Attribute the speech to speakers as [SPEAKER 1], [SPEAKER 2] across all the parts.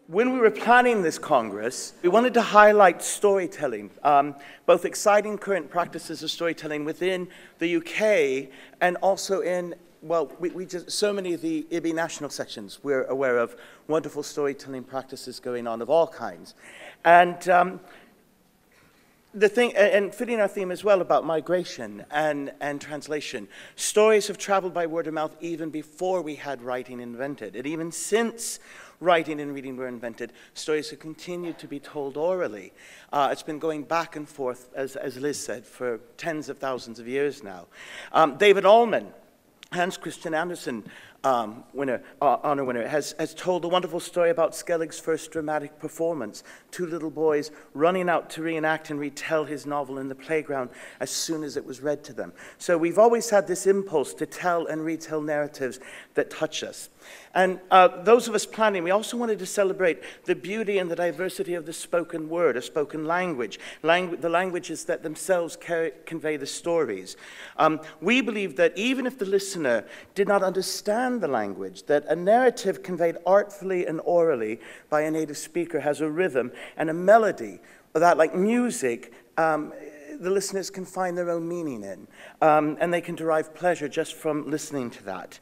[SPEAKER 1] When we were planning this Congress, we wanted to highlight storytelling, both exciting current practices of storytelling within the UK and also in, well, so many of the Ibby national sections we're aware of wonderful storytelling practices going on of all kinds. And the thing, and fitting our theme as well about migration and translation, stories have traveled by word of mouth even before we had writing invented. And even since writing and reading were invented, stories have continued to be told orally. It's been going back and forth, as Liz said, for tens of thousands of years now. David Allman, Hans Christian Andersen honor winner, has told a wonderful story about Skellig's first dramatic performance. Two little boys running out to reenact and retell his novel in the playground as soon as it was read to them. So we've always had this impulse to tell and retell narratives that touch us. And those of us planning, we also wanted to celebrate the beauty and the diversity of the spoken word, a spoken language, the languages that themselves convey the stories. We believe that even if the listener did not understand the language, that a narrative conveyed artfully and orally by a native speaker has a rhythm and a melody that, like music, the listeners can find their own meaning in, and they can derive pleasure just from listening to that.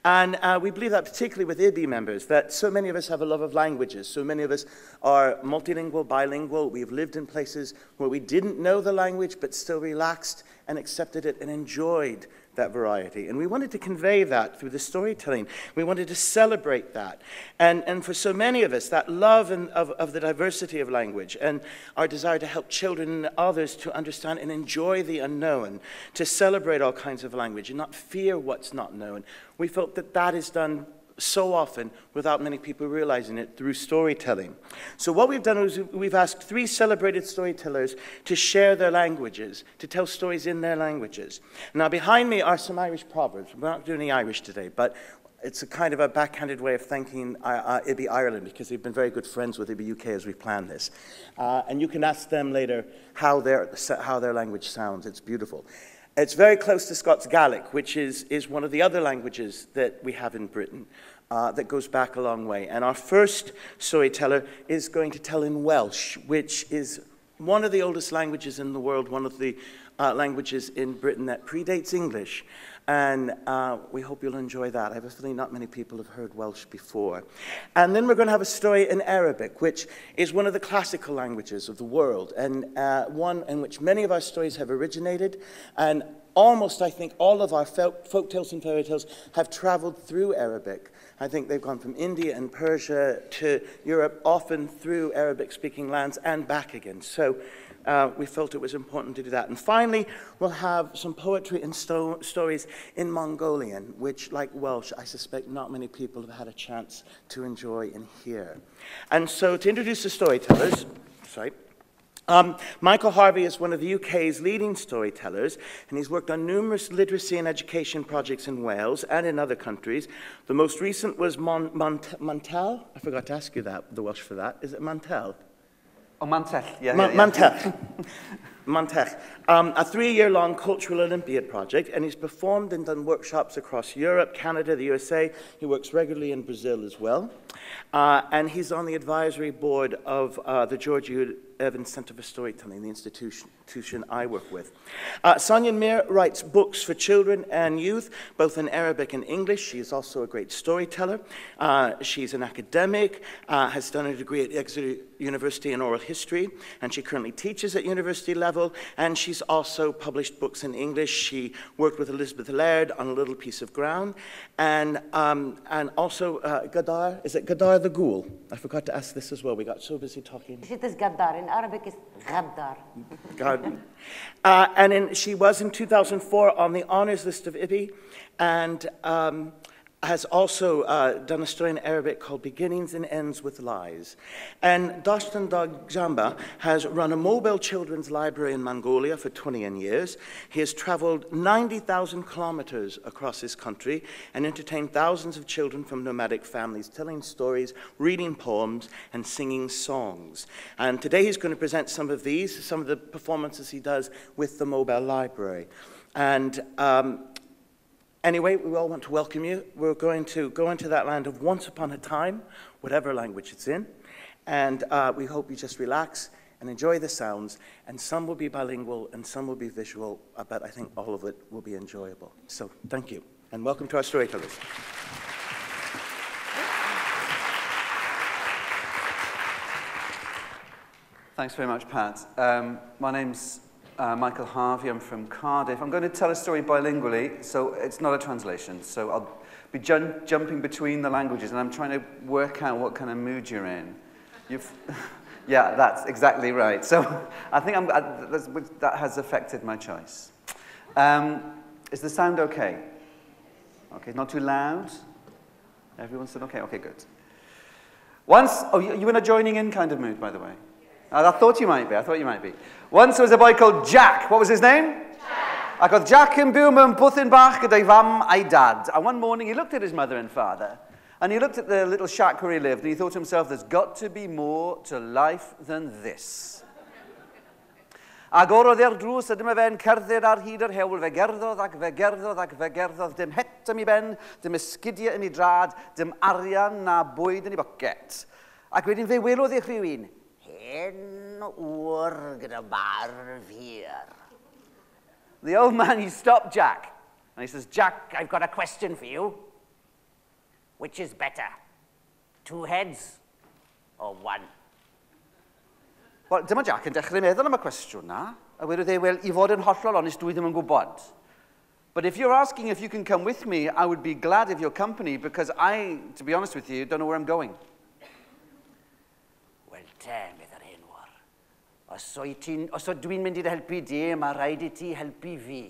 [SPEAKER 1] And we believe that particularly with Ibby members, that so many of us have a love of languages. So many of us are multilingual, bilingual. We've lived in places where we didn't know the language, but still relaxed and accepted it and enjoyed that variety. And we wanted to convey that through the storytelling. We wanted to celebrate that. And for so many of us, that love of the diversity of language and our desire to help children and others to understand and enjoy the unknown, to celebrate all kinds of language and not fear what's not known, we felt that that is done so often without many people realizing it through storytelling. So what we've done is we've asked 3 celebrated storytellers to share their languages, to tell stories in their languages. Now behind me are some Irish proverbs. We're not doing any Irish today, but it's a kind of a backhanded way of thanking Ibby Ireland, because they've been very good friends with Ibby UK as we plan this. And you can ask them later how their language sounds. It's beautiful. It's very close to Scots Gaelic, which is one of the other languages that we have in Britain that goes back a long way. And our first storyteller is going to tell in Welsh, which is one of the oldest languages in the world, one of the languages in Britain that predates English. And we hope you'll enjoy that. I have a feeling not many people have heard Welsh before. And then we're going to have a story in Arabic, which is one of the classical languages of the world, and one in which many of our stories have originated. And almost, I think, all of our folk tales and fairy tales have traveled through Arabic. I think they've gone from India and Persia to Europe, often through Arabic-speaking lands and back again. So we felt it was important to do that. And finally, we'll have some poetry and stories in Mongolian, which, like Welsh, I suspect not many people have had a chance to enjoy and hear. And so to introduce the storytellers, Michael Harvey is one of the UK's leading storytellers, and he's worked on numerous literacy and education projects in Wales and in other countries. The most recent was Mantell. I forgot to ask you that, the Welsh for that. Is it Mantell?
[SPEAKER 2] Oh, Mantell, yeah.
[SPEAKER 1] Mantell. Mantell. A 3-year-long cultural Olympiad project, and he's performed and done workshops across Europe, Canada, the USA. He works regularly in Brazil as well. And he's on the advisory board of the George Evans Center for Storytelling, the institution I work with. Sonia Nimr writes books for children and youth, both in Arabic and English. She is also a great storyteller. She's an academic, has done a degree at Exeter University in oral history, and she currently teaches at university level, and she's also published books in English. She worked with Elizabeth Laird on A Little Piece of Ground, and also Gadar, is it Gadar the Ghoul? I forgot to ask this as well. We got so busy talking.
[SPEAKER 3] It is Gadar. In Arabic, it's Gaddar.
[SPEAKER 1] And she was in 2004 on the honors list of Ibby, and has also done a story in Arabic called Beginnings and Ends with Lies. And Dashdondog Jamba has run a mobile children's library in Mongolia for 20 years. He has traveled 90,000 kilometers across this country and entertained thousands of children from nomadic families, telling stories, reading poems, and singing songs. And today he's going to present some of the performances he does with the mobile library. And anyway, we all want to welcome you. We're going to go into that land of once upon a time, whatever language it's in, And we hope you just relax and enjoy the sounds. And some will be bilingual and some will be visual, but I think all of it will be enjoyable. So thank you, and welcome to our storytellers.
[SPEAKER 2] Thanks very much, Pat. My name's Michael Harvey. I'm from Cardiff. I'm going to tell a story bilingually, so it's not a translation. So I'll be jumping between the languages, and I'm trying to work out what kind of mood you're in. Yeah, that's exactly right. So I think that has affected my choice. Is the sound okay? Okay, not too loud? Everyone said okay? Okay, good. You in a joining in kind of mood, by the way? I thought you might be. Once there was a boy called Jack. What was his name? Jack. Ac oedd Jack yn byw mewn bwthyn bach gyda'i fam a'i dad. And one morning he looked at his mother and father, and he looked at the little shack where he lived, and he thought to himself, there's got to be more to life than this. Ac orodd e'r drws, a dyma fe'n cerdded ar hyd yr hewl, fe gerddodd ac fe gerddodd ac fe gerddodd, dim het am I ben, dim esgidiau am I drad, dim arian na bwyd yn I bocet. Ac wedyn fe welodd eich rhywun, hen ŵr gyda barf hir. The old man, he stopped Jack, and he says, Jack, I've got a question for you. Which is better, 2 heads or 1? Wel, dyma Jack yn dechrau meddwl am y cwestiwn na, a wedodd e, wel, I fod yn hollol onest, dwi ddim yn gwybod. But if you're asking if you can come with me, I would be glad of your company, because I, to be honest with you, don't know where I'm going. Wel, te, meddwl enwar. Os o dwi'n mynd I helpu di, mae rhaid I ti helpu fi.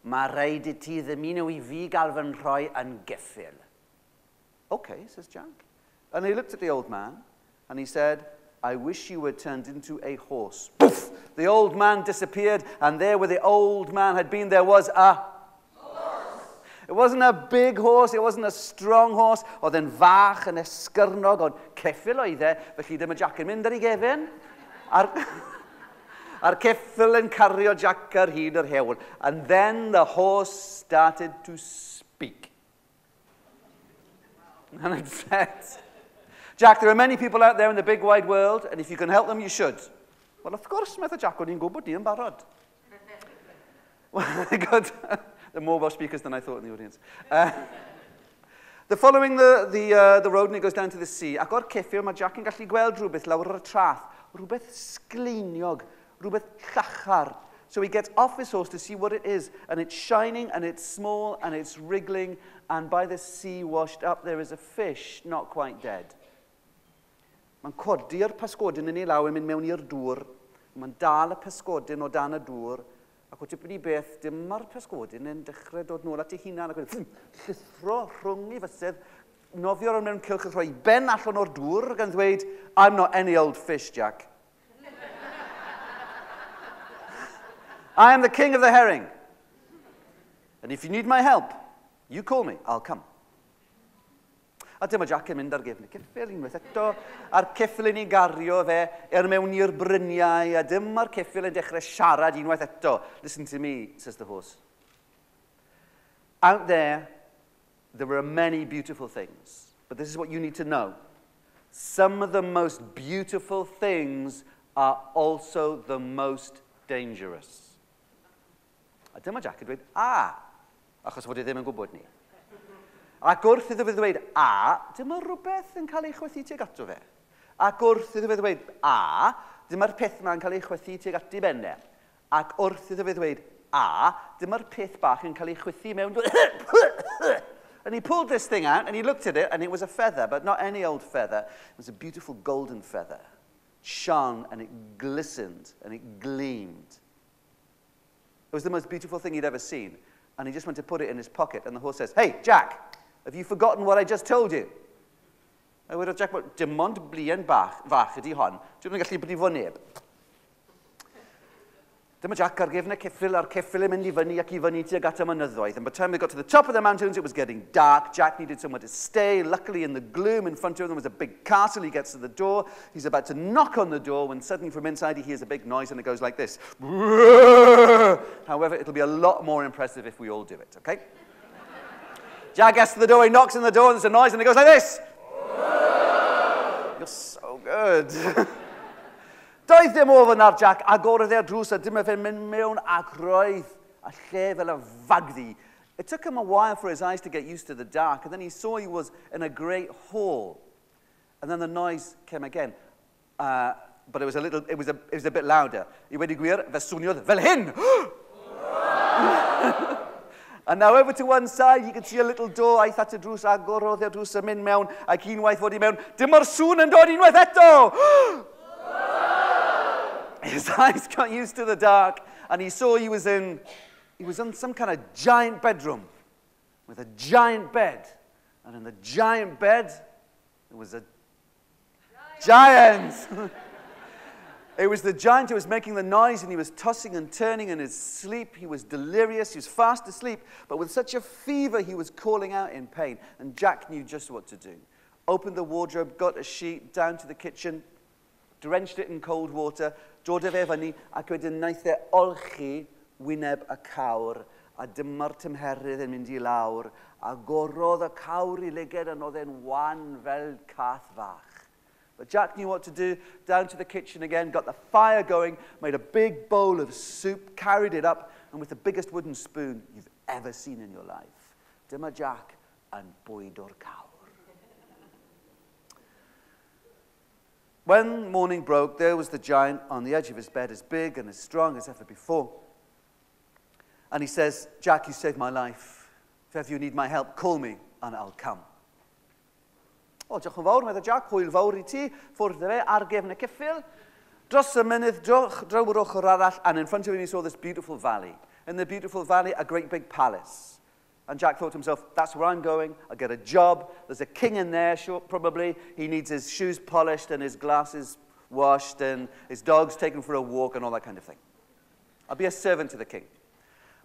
[SPEAKER 2] Mae rhaid I ti ddymuno I fi gael fy rhoi yn geffyl. Okay, says Jack. And he looked at the old man, and he said, I wish you were turned into a horse. Poof! The old man disappeared, and there where the old man had been, there was a horse. It wasn't a big horse, it wasn't a strong horse, oedd e'n fach yn esgyrnog, ond ceffyl oedd e, felly dyma Jack yn mynd ar ei gefn, a'r ceffyl yn cario Jack ar hyd yr hewl. And then the horse started to speak. And it said, Jack, there are many people out there in the big wide world, and if you can help them, you should. Well, of course, meddwl Jack, o'n i'n gwybod ni yn barod. Well, I got there are more Welsh speakers than I thought in the audience. Following the road, and it goes down to the sea. Ac o'r ceffyl, mae Jack yn gallu gweld rhywbeth lawr ar y trath, rhywbeth sgleiniog, rhywbeth llachar. So he gets off his horse to see what it is, and it's shining, and it's small, and it's wriggling, and by the sea washed up, there is a fish, not quite dead. Mae'n codi'r pysgodyn yn ei law yn mynd mewn i'r dŵr, mae'n dal y pysgodyn o dan y dŵr, ac o tipyn I beth, dim mae'r pysgodyn yn dechrau dod nôl at ei hunan, ac yn llithro rhwng ei fysydd, nofio mewn cylch yn rhoi ben allan o'r dŵr, gan ddweud, I'm not any old fish, Jack. I am the king of the herring. And if you need my help, you call me, I'll come. A dyma Jack yn mynd ar gefn y ceffyl unwaith eto, a'r ceffyl yn ei gario fe mewn i'r bryniau, a dyma'r ceffyl yn dechrau siarad unwaith eto. Listen to me, says the horse. Out there are many beautiful things, but this is what you need to know. Some of the most beautiful things are also the most dangerous. A dyma Jack yn dweud, achos fod ddim yn gwybod ni. Ac wrth iddo fe ddweud, dyma rhywbeth yn cael ei chwythu tuag ato fe. Ac wrth iddo fe ddweud, dyma'r peth yma'n cael ei chwythu tuag ati benne. Ac wrth iddo fe ddweud, dyma'r peth bach yn cael ei chwythu mewn... And he pulled this thing out, and he looked at it, and it was a feather, but not any old feather. It was a beautiful golden feather. It shone, and it glistened, and it gleamed. It was the most beautiful thing he'd ever seen. And he just went to put it in his pocket. And the horse says, hey, Jack, have you forgotten what I just told you? I would have Jack, dim ond blien fach ydi hon. Dwi'n gallu brifo neb. Dyma Jack ar gefn y ceffyl, a'r ceffyl yn mynd I fyny ac I fyny tuag at y mynyddoedd. And by the time they got to the top of the mountains, it was getting dark. Jack needed somewhere to stay. Luckily, in the gloom in front of them was a big castle. He gets to the door. He's about to knock on the door when suddenly from inside he hears a big noise, and it goes like this. However, it'll be a lot more impressive if we all do it, okay? Jack gets to the door, he knocks on the door, and there's a noise, and it goes like this. You're so good. Doedd dim ofn ar Jack, agorodd e'r drws a dyma fe'n mynd mewn ac roedd a lle fel y fagdi. It took him a while for his eyes to get used to the dark, and then he saw he was in a great hall. And then the noise came again. But it was a bit louder. I wedi gwir, fe swniodd fel hyn. And now over to one side, you can see a little door. Aeth at y drws, agorodd e'r drws yn mynd mewn, ac unwaith fod I mewn, dim o'r sŵn yn dod unwaith eto! His eyes got used to the dark, and he saw he was in some kind of giant bedroom with a giant bed. And in the giant bed, there was a giant. It was the giant who was making the noise, and he was tossing and turning in his sleep. He was delirious. He was fast asleep, but with such a fever, he was calling out in pain. And Jack knew just what to do. Opened the wardrobe, got a sheet, down to the kitchen, drenched it in cold water, dod fe fyny, ac wedyn wnaeth e olchi wyneb y cawr, a dyma'r tymherydd yn mynd I lawr, a gorodd y cawr I liged, and oedd e'n wan fel cath fach. But Jack knew what to do, down to the kitchen again, got the fire going, made a big bowl of soup, carried it up, and with the biggest wooden spoon you've ever seen in your life. Dyma Jack yn bwydo'r cawr. When morning broke, there was the giant on the edge of his bed, as big and as strong as ever before. And he says, Jack, you saved my life. If ever you need my help, call me and I'll come. O, diolch yn fawr, meddwl Jack, hwyl fawr I ti, ffwrdd fe ar gefn y cyffil. Dros y mynydd, draw'r ochr arall, and in front of him he saw this beautiful valley. In the beautiful valley, a great big palace. And Jack thought to himself, that's where I'm going. I'll get a job. There's a king in there, sure, probably. He needs his shoes polished and his glasses washed and his dogs taken for a walk and all that kind of thing. I'll be a servant to the king.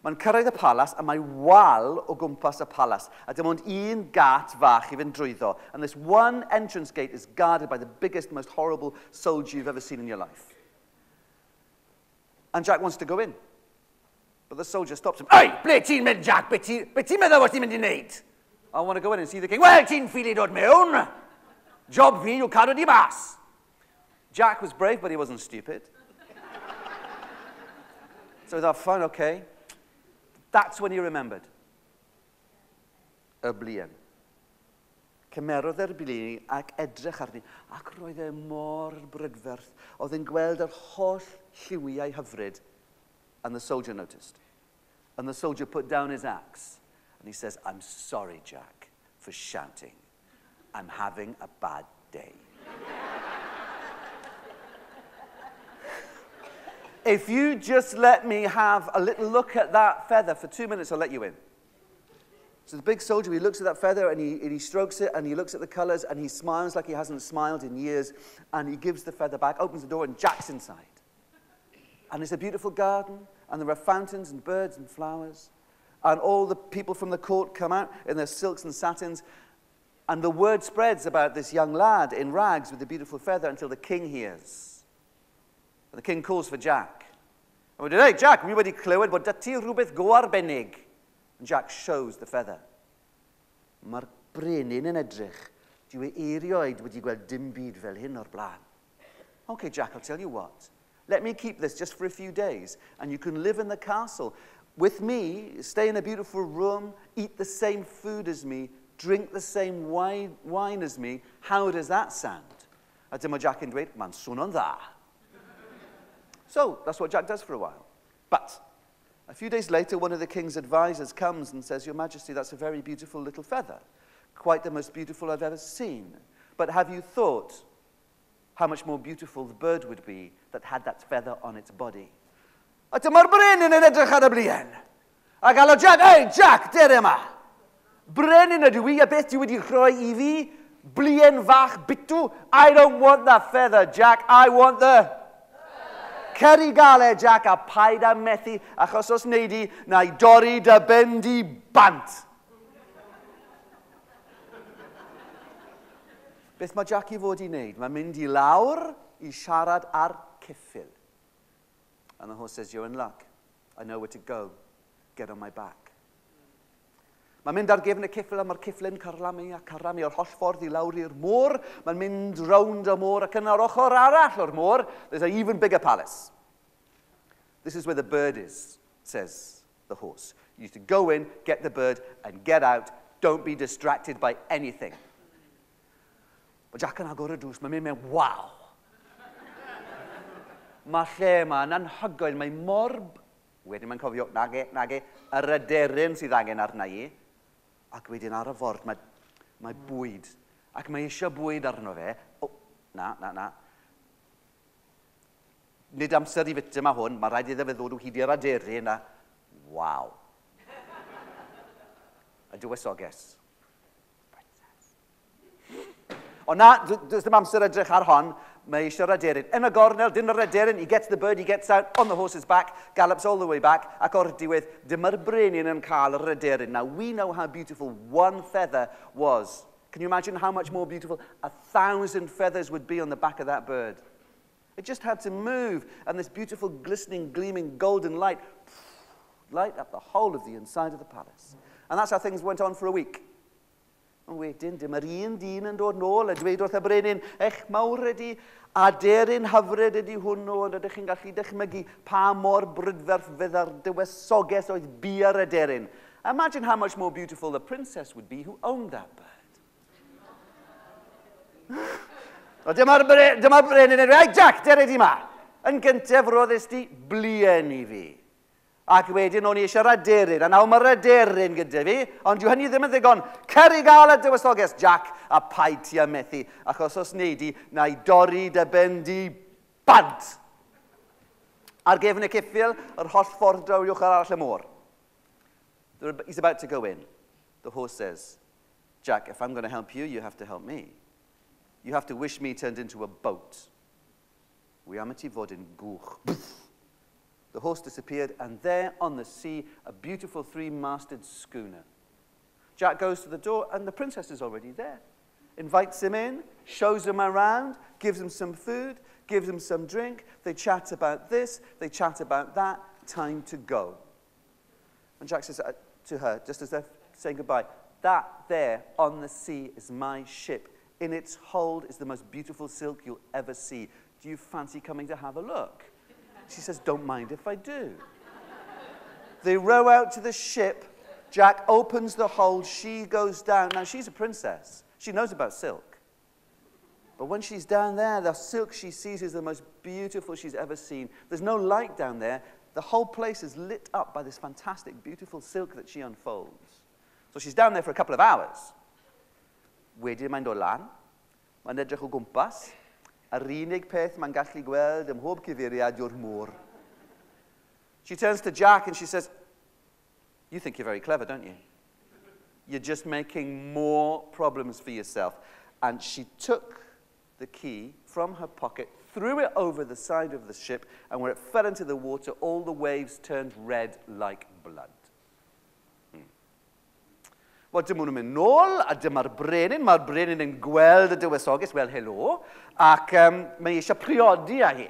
[SPEAKER 2] Mae'n cyrraedd y palas, a mae wal o gwmpas y palas, a dim ond un gat fach I fynd drwyddo. And this one entrance gate is guarded by the biggest, most horrible soldier you've ever seen in your life. And Jack wants to go in. But the soldier stops him. Oi, ble ti'n mynd, Jack? Be ti'n meddwl what ti'n mynd I wneud? I want to go in and see the king. Wel, ti'n ffili dod mewn. Job fi yw cadw di mas. Jack was brave, but he wasn't stupid. So he thought, fine, okay. That's when he remembered. Y blien. Cymerodd blien ac edrych arni, ac roedd mor brydferth. Oedd e'n gweld yr holl lliwiau hyfryd. And the soldier noticed. And the soldier put down his axe. And he says, I'm sorry, Jack, for shouting. I'm having a bad day. If you just let me have a little look at that feather for 2 minutes, I'll let you in. So the big soldier, he looks at that feather and he strokes it and he looks at the colors and he smiles like he hasn't smiled in years. And he gives the feather back, opens the door, and Jack's inside. And it's a beautiful garden, and there are fountains and birds and flowers. And all the people from the court come out in their silks and satins. And the word spreads about this young lad in rags with a beautiful feather until the king hears. And the king calls for Jack. And we do, hey, Jack, we wedi clywed bod da ti rhywbeth go arbennig. And Jack shows the feather. Mae'r brenin yn edrych. Dwi erioed wedi gweld dim byd fel hyn o'r blaen. Okay, Jack, I'll tell you what. Let me keep this just for a few days, and you can live in the castle with me, stay in a beautiful room, eat the same food as me, drink the same wine as me. How does that sound? A dyma Jack yn dweud, mae'n swnio'n dda. So, that's what Jack does for a while. But a few days later, one of the king's advisors comes and says, Your Majesty, that's a very beautiful little feather. Quite the most beautiful I've ever seen. But have you thought how much more beautiful the bird would be that had that feather on its body? A dyma'r brenin yn edrych ar y blien. A galw Jack, hey, Jack, der yma. Brenin ydw I, a beth dwi wedi rhoi I fi? Blien fach bitw? I don't want that feather, Jack. I want the... Ceri gale, Jack, a paid a methu, achos os wneud I, na I dorri dy ben di bant. Beth mae Jack I fod I wneud? Mae'n mynd I lawr I siarad ar cyffil. And the horse says, you're in luck. I know where to go. Get on my back. Mae'n mynd ar gefn y cyffil a mae'r cyfflin carlamu o'r holl ffordd I lawr i'r môr. Mae'n mynd rownd y môr ac yn ar ochr arall o'r môr, there's an even bigger palace. This is where the bird is, says the horse. You need to go in, get the bird, and get out. Don't be distracted by anything. Mae Jack yn agor y drws, mae'n mynd, waw. Mae lle yma'n anhygoel, mae mor... Wedyn mae'n cofio, nage, yr aderyn sydd angen arna I. Ac wedyn ar y ford, mae bwyd. Ac mae eisiau bwyd arno fe. O, na. Nid amser I fita mae hwn, mae rhaid iddo fe ddod o hyd i'r aderyn a... Waw. A dywysoges. Ond na, does dim amser edrych ar hon, mae eisiau'r aderyn. Yn y gornel, dyn yr aderyn, he gets the bird, he gets out on the horse's back, gallops all the way back, ac o'r diwedd, dyma'r brenin yn cael yr aderyn. Now, we know how beautiful one feather was. Can you imagine how much more beautiful 1,000 feathers would be on the back of that bird? It just had to move, and this beautiful, glistening, gleaming, golden light up the whole of the inside of the palace. And that's how things went on for a week. Ond wedyn, dyma'r un dyn yn dod nôl a dweud wrth y brenin, eich mawr ydi, aderyn hyfryd ydi hwnnw, ond ydych chi'n gallu dychmygu pa mor brydferth fydd ar dywysoges oedd bu'r aderyn. Imagine how much more beautiful the princess would be who owned that bird. O dyma'r brenin yn dweud, Jack, dere di ma. Yn gyntaf roeddus di blien I fi. Ac wedyn o'n I eisiau'r aderyn, a nawr mae'r aderyn gyda fi, ond yw hynny ddim yn ddigon. Cer I gael y dywysoges, Jack, a paid ti a methu, achos os wneud I, na I dorri dy ben di bant. Ar gefn y cyffil, yr holl ffordd draw I ochr arall y môr. He's about to go in. The horse says, Jack, if I'm going to help you, you have to help me. You have to wish me turned into a boat. Wi am ti fod yn gwch. The horse disappeared, and there on the sea, a beautiful three-masted schooner. Jack goes to the door, and the princess is already there. Invites him in, shows him around, gives him some food, gives him some drink. They chat about this, they chat about that. Time to go. And Jack says to her, just as they're saying goodbye, that there on the sea is my ship. In its hold is the most beautiful silk you'll ever see. Do you fancy coming to have a look? She says, don't mind if I do. They row out to the ship. Jack opens the hold. She goes down. Now, she's a princess. She knows about silk. But when she's down there, the silk she sees is the most beautiful she's ever seen. There's no light down there. The whole place is lit up by this fantastic, beautiful silk that she unfolds. So she's down there for a couple of hours. Wedyn mae'n dod lan. Mae'n edrych o gwmpas. Yr unig peth mae'n gallu gweld ym mhob cyfeiriad yw'r môr. She turns to Jack and she says, you think you're very clever, don't you? You're just making more problems for yourself. And she took the key from her pocket, threw it over the side of the ship, and when it fell into the water, all the waves turned red like blood. Wel, dim nhw'n mynd nôl, a dyma'r brenin. Mae'r brenin yn gweld y dywysoges, well, hello, ac mae eisiau priodi â hi.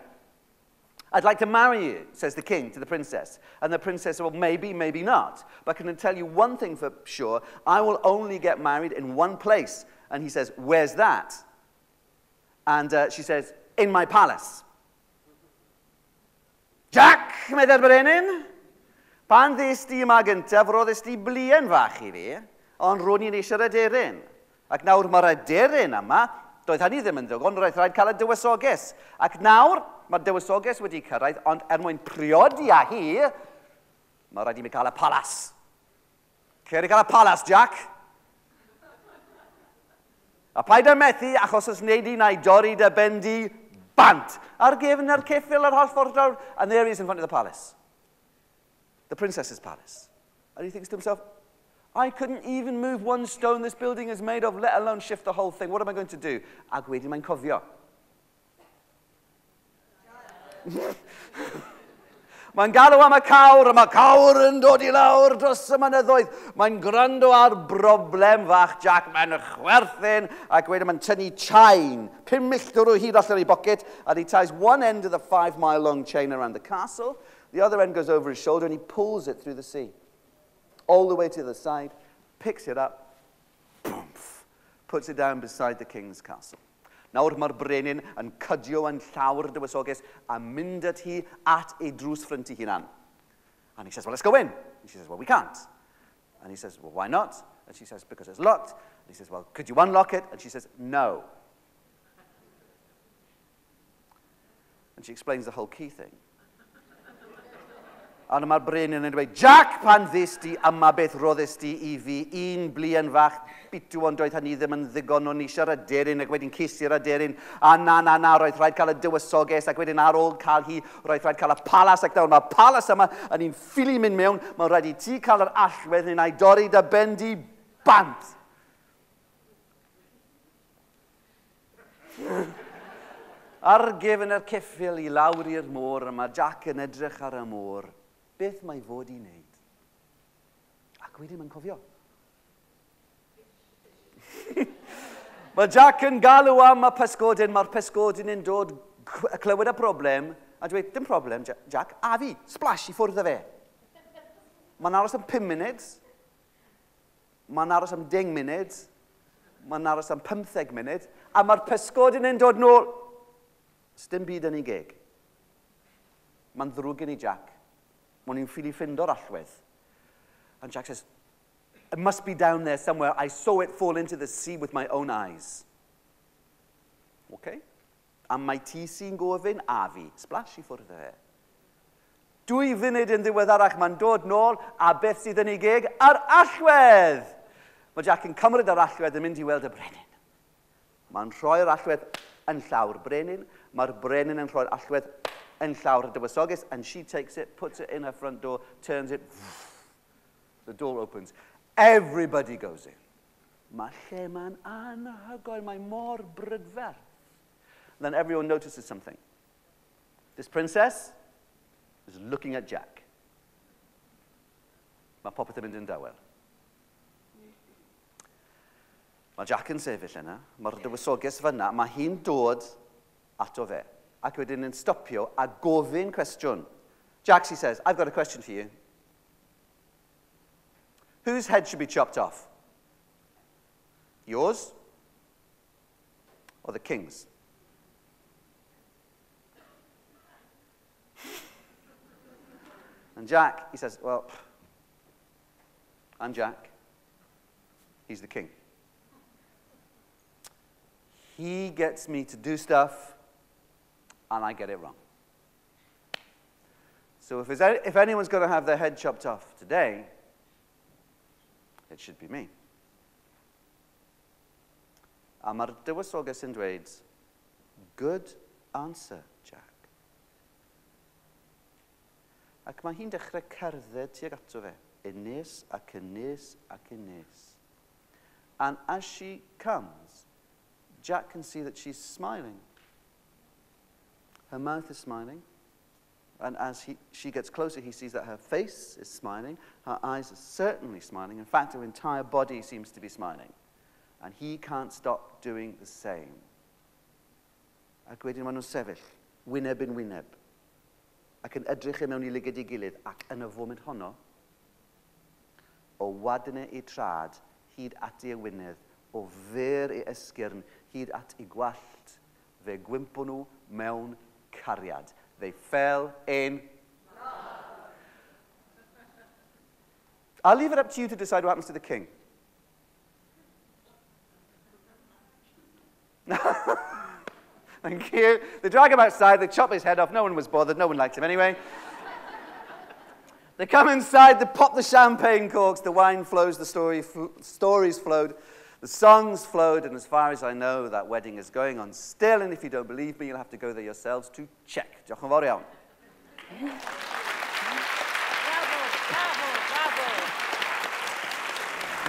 [SPEAKER 2] I'd like to marry you, says the king to the princess. And the princess says, well, maybe, maybe not. But I can tell you one thing for sure, I will only get married in one place. And he says, where's that? And she says, in my palace. Jack, medde'r brenin, pan ddes di yma gyntaf, roeddes di blien fach I fi. Ond ro'n i'n eisiau'r aderyn. Ac nawr mae'r aderyn yma, doedd hynny ddim yn ddigon, roedd rhaid cael y dywysoges. Ac nawr, mae'r dywysoges wedi cyrraedd, ond mwyn priodi â hi, mae rhaid I mi cael y palas. Cer I cael y palas, Jack. A paid â methu, achos os wneud I na I dorri dy ben di bant. Ar gefn yr ceffil yr holl ffordd drawr, and there he is in front of the palace. The princess's palace. And he thinks to himself, I couldn't even move one stone this building is made of, let alone shift the whole thing. What am I going to do? Ac wedyn mae'n cofio. Mae'n galw am y cawr, a mae cawr yn dod I lawr dros y mynyddoedd. Mae'n gwrando ar broblem fach Jack, mae'n chwerthin, ac wedyn mae'n tynnu chain, 5 milltir o hyd allan I pocket, and he ties one end of the 5-mile-long chain around the castle, the other end goes over his shoulder, and he pulls it through the sea. All the way to the side, picks it up, boom, puts it down beside the king's castle. Nawr mae'r brenin yn cydio yn llawr y dywysoges a mynd at hi at ei drws ffrynt ei hunan. And he says, well, let's go in. And she says, well, we can't. And he says, well, why not? And she says, because it's locked. And he says, well, could you unlock it? And she says, no. And she explains the whole key thing. A mae'r brenin yn dweud, Jack, pan ddys di, yma beth roddys di I fi, un blian fach, bitw ond doedd hynny ddim yn ddigon o nisio'r aderyn, ac wedyn cisi'r aderyn, a na, roedd rhaid cael y dywysoges, ac wedyn ar ôl cael hi, roedd rhaid cael y palas, ac nawr mae'r palas yma yn un ffili mynd mewn, mae'n rhaid I ti cael yr allwedd, neu dorri dy ben di bant. Ar gefn yr ceffil I lawr i'r môr, mae Jack yn edrych ar y môr, beth mae fod I wneud. Ac wedyn mae'n cofio. Mae Jack yn galw am y pysgodyn, mae'r pysgodyn yn dod clywed y broblem, a dweud, dim problem, Jack, a fi, splash I ffwrdd o fe. Mae'n aros am 5 munud, mae'n aros am 10 munud, mae'n aros am 15 munud, a mae'r pysgodyn yn dod nôl. Sdim byd yn ei geg. Mae'n ddrwg gen I Jack. Mae'n i'n ffili ffindo'r allwedd. And Jack says, it must be down there somewhere. I saw it fall into the sea with my own eyes. Okay? A mae ti sy'n gofyn a fi. Splash I ffwrdd o fe. 2 funud yn ddiweddarach, mae'n dod nôl, a beth sydd yn ei geg? Yr allwedd! Mae Jack yn cymryd yr allwedd yn mynd I weld y brenin. Mae'n rhoi'r allwedd yn llawr brenin. Mae'r brenin yn rhoi'r allwedd yn llawr y dywysoges, and she takes it, puts it in her front door, turns it, the door opens. Everybody goes in. Mae lle mae'n anhygoel, mae mor brydferth. Then everyone notices something. This princess is looking at Jack. Mae popeth yn mynd yn dawel. Mae Jack yn sefyll yna, mae'r dywysoges fyna, mae hi'n dod ato fe. Ac wedyn yn stopio a gofyn cwestiwn. Jack, he says, I've got a question for you. Whose head should be chopped off? Yours or the king's? And Jack, he says, well, I'm Jack. He's the king. He gets me to do stuff and I get it wrong. So if anyone's going to have their head chopped off today, it should be me. A mae'r dywysoges yn dweud, good answer, Jack. Ac mae hi'n dechrau cerdded tuag ato fe, nes ac nes ac nes. And as she comes, Jack can see that she's smiling. Her mouth is smiling, and as she gets closer, he sees that her face is smiling, her eyes are certainly smiling. In fact, her entire body seems to be smiling. And he can't stop doing the same. Ac wedyn maen nhw'n sefyll, wyneb yn wyneb, ac yn edrych mewn I lygad I gilydd, ac yn y foment honno, o wadne I trad, hyd at ei wynedd, o fer ei esgyrn, hyd at ei gwallt, fe gwympo nhw mewn cariad. They fell in love. I'll leave it up to you to decide what happens to the king. Thank you. They drag him outside, they chop his head off, no one was bothered, no one liked him anyway. They come inside, they pop the champagne corks, the wine flows, the stories flowed, the songs flowed, and as far as I know, that wedding is going on still, and if you don't believe me, you'll have to go there yourselves to check. Diolch yn fawr iawn.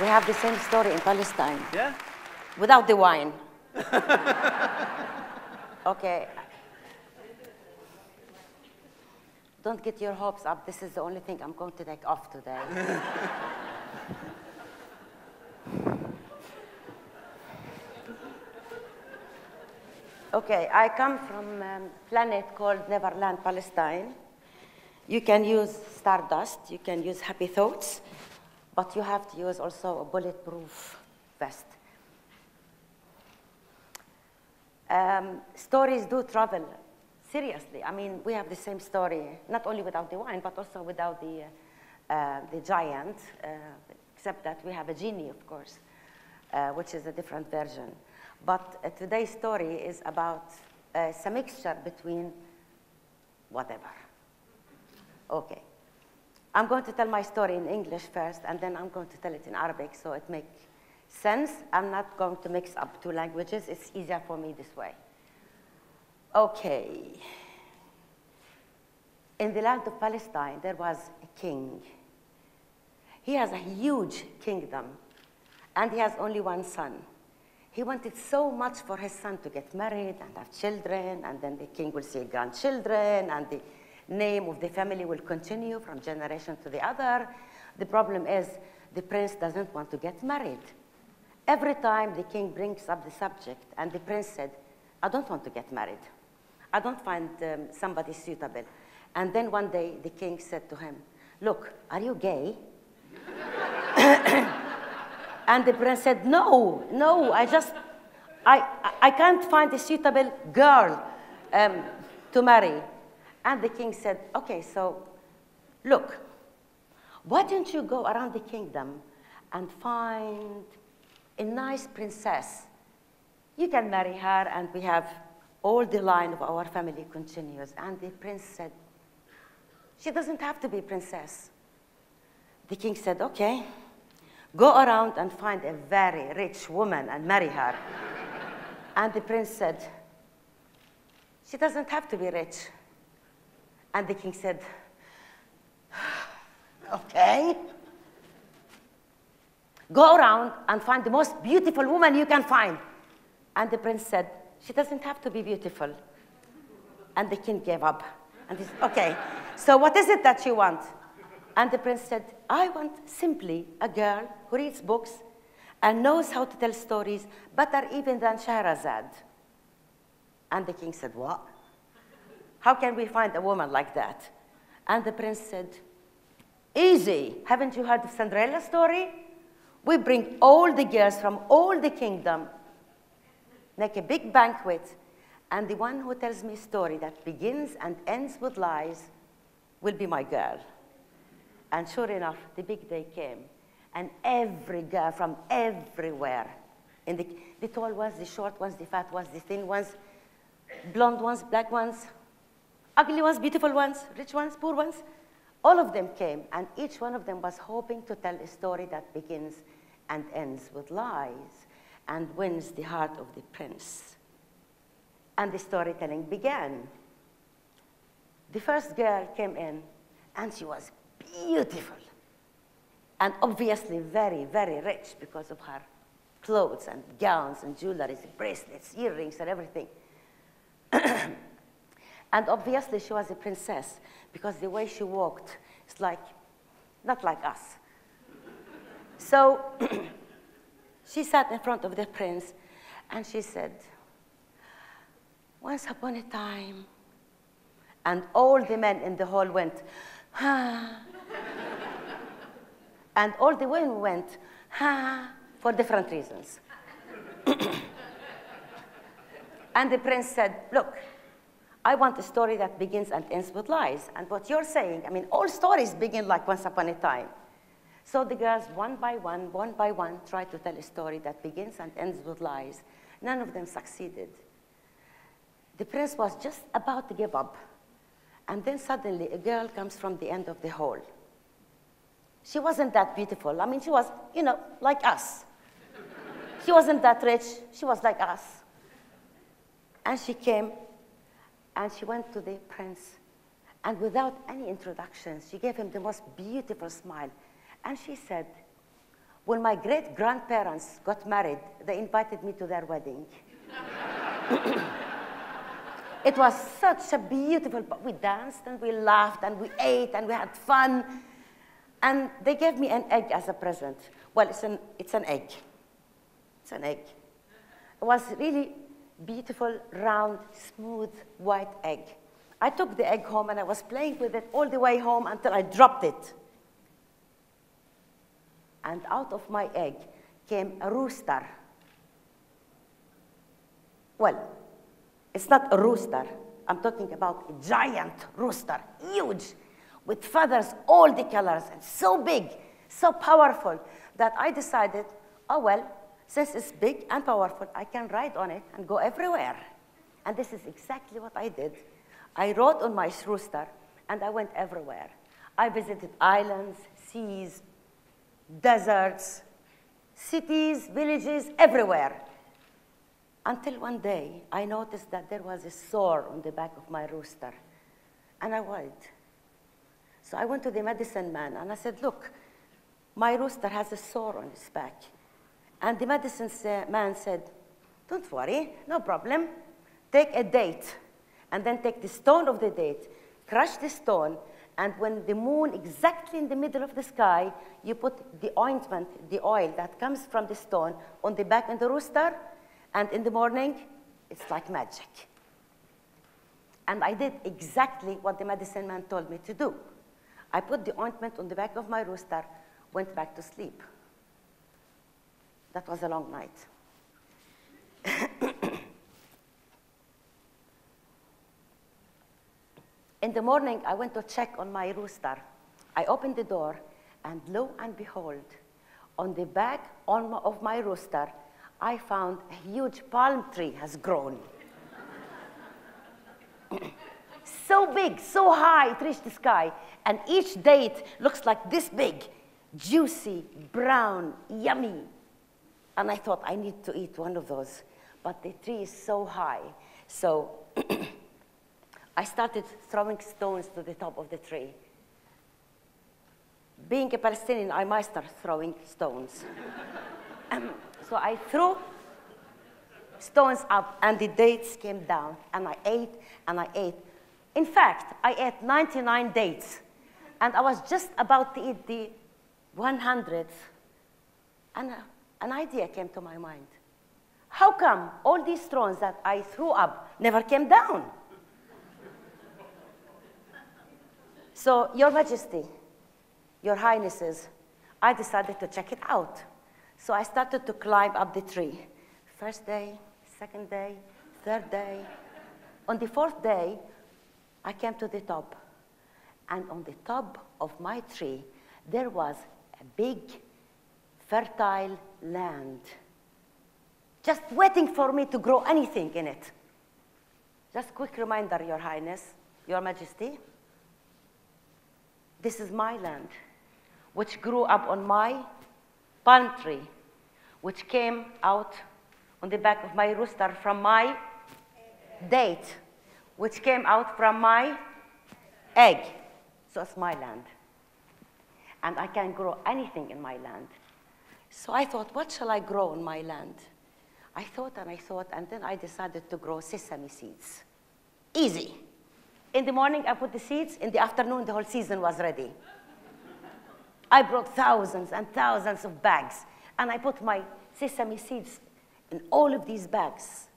[SPEAKER 3] We have the same story in Palestine.
[SPEAKER 2] Yeah?
[SPEAKER 3] Without the wine. Okay. Don't get your hopes up. This is the only thing I'm going to take off today. Okay, I come from a planet called Neverland, Palestine. You can use stardust, you can use happy thoughts, but you have to use also a bulletproof vest. Stories do travel, seriously. I mean, we have the same story, not only without the wine, but also without the giant, except that we have a genie, of course, which is a different version. But today's story is about some mixture between whatever. Okay. I'm going to tell my story in English first, and then I'm going to tell it in Arabic, so it makes sense. I'm not going to mix up two languages. It's easier for me this way. Okay. In the land of Palestine, there was a king. He has a huge kingdom, and he has only one son. He wanted so much for his son to get married and have children, and then the king will see grandchildren, and the name of the family will continue from generation to the other. The problem is the prince doesn't want to get married. Every time the king brings up the subject, and the prince said, I don't want to get married. I don't find somebody suitable. And then one day the king said to him, look, are you gay? And the prince said, no, I can't find a suitable girl to marry. And the king said, okay, so look, why don't you go around the kingdom and find a nice princess? You can marry her, and we have all the line of our family continues. And the prince said, she doesn't have to be a princess. The king said, okay, go around and find a very rich woman and marry her. And the prince said, she doesn't have to be rich. And the king said, okay. Go around and find the most beautiful woman you can find. And the prince said, she doesn't have to be beautiful. And the king gave up. And he said, okay, so what is it that you want? And the prince said, I want simply a girl who reads books and knows how to tell stories better even than Shahrazad. And the king said, what? How can we find a woman like that? And the prince said, easy. Haven't you heard of Cinderella's story? We bring all the girls from all the kingdom, make a big banquet, and the one who tells me a story that begins and ends with lies will be my girl. And sure enough, the big day came, and every girl from everywhere, in the tall ones, the short ones, the fat ones, the thin ones, blonde ones, black ones, ugly ones, beautiful ones, rich ones, poor ones, all of them came, and each one of them was hoping to tell a story that begins and ends with lies and wins the heart of the prince. And the storytelling began. The first girl came in, and she was beautiful, and obviously very, very rich because of her clothes and gowns and jewelry, bracelets, earrings, and everything. And obviously she was a princess because the way she walked is like, not like us. So she sat in front of the prince, and she said, once upon a time, and all the men in the hall went, ah. And all the women went, ah, for different reasons. And the prince said, look, I want a story that begins and ends with lies. And what you're saying, I mean, all stories begin like once upon a time. So the girls, one by one, tried to tell a story that begins and ends with lies. None of them succeeded. The prince was just about to give up. And then suddenly a girl comes from the end of the hall. She wasn't that beautiful. I mean, she was, you know, like us. She wasn't that rich. She was like us. And she came, and she went to the prince. And without any introductions, she gave him the most beautiful smile. And she said, when my great-grandparents got married, they invited me to their wedding. It was such a beautiful, we danced and we laughed and we ate and we had fun. And they gave me an egg as a present. Well, it's an egg. It's an egg. It was really beautiful, round, smooth, white egg. I took the egg home and I was playing with it all the way home until I dropped it. and out of my egg came a rooster. Well, it's not a rooster. I'm talking about a giant rooster, huge, with feathers, all the colors, and so big, so powerful, that I decided, oh, well, since it's big and powerful, I can ride on it and go everywhere. And this is exactly what I did. I rode on my rooster, and I went everywhere. I visited islands, seas, deserts, cities, villages, everywhere. Until one day, I noticed that there was a sore on the back of my rooster, and I worried. So I went to the medicine man, and I said, look, my rooster has a sore on his back. And the medicine man said, don't worry, no problem. Take a date, and then take the stone of the date, crush the stone, and when the moon exactly in the middle of the sky, you put the ointment, the oil that comes from the stone on the back of the rooster, and in the morning, it's like magic. And I did exactly what the medicine man told me to do. I put the ointment on the back of my rooster, went back to sleep. That was a long night. In the morning, I went to check on my rooster. I opened the door, and lo and behold, on the back of my rooster, I found a huge palm tree has grown. So big, so high, it reached the sky. And each date looks like this big, juicy, brown, yummy. And I thought, I need to eat one of those. But the tree is so high. So I started throwing stones to the top of the tree. Being a Palestinian, I master throwing stones. So I threw stones up, and the dates came down, and I ate, and I ate. In fact, I ate 99 dates, and I was just about to eat the 100th, and an idea came to my mind. How come all these stones that I threw up never came down? So, Your Majesty, Your Highnesses, I decided to check it out. So I started to climb up the tree. First day, second day, third day. On the fourth day, I came to the top. And on the top of my tree, there was a big, fertile land, just waiting for me to grow anything in it. Just quick reminder, Your Highness, Your Majesty, this is my land, which grew up on my palm tree, which came out on the back of my rooster from my date, which came out from my egg. So it's my land. And I can grow anything in my land. So I thought, what shall I grow on my land? I thought, and then I decided to grow sesame seeds. Easy. In the morning, I put the seeds. In the afternoon, the whole season was ready. I brought thousands and thousands of bags, and I put my sesame seeds in all of these bags.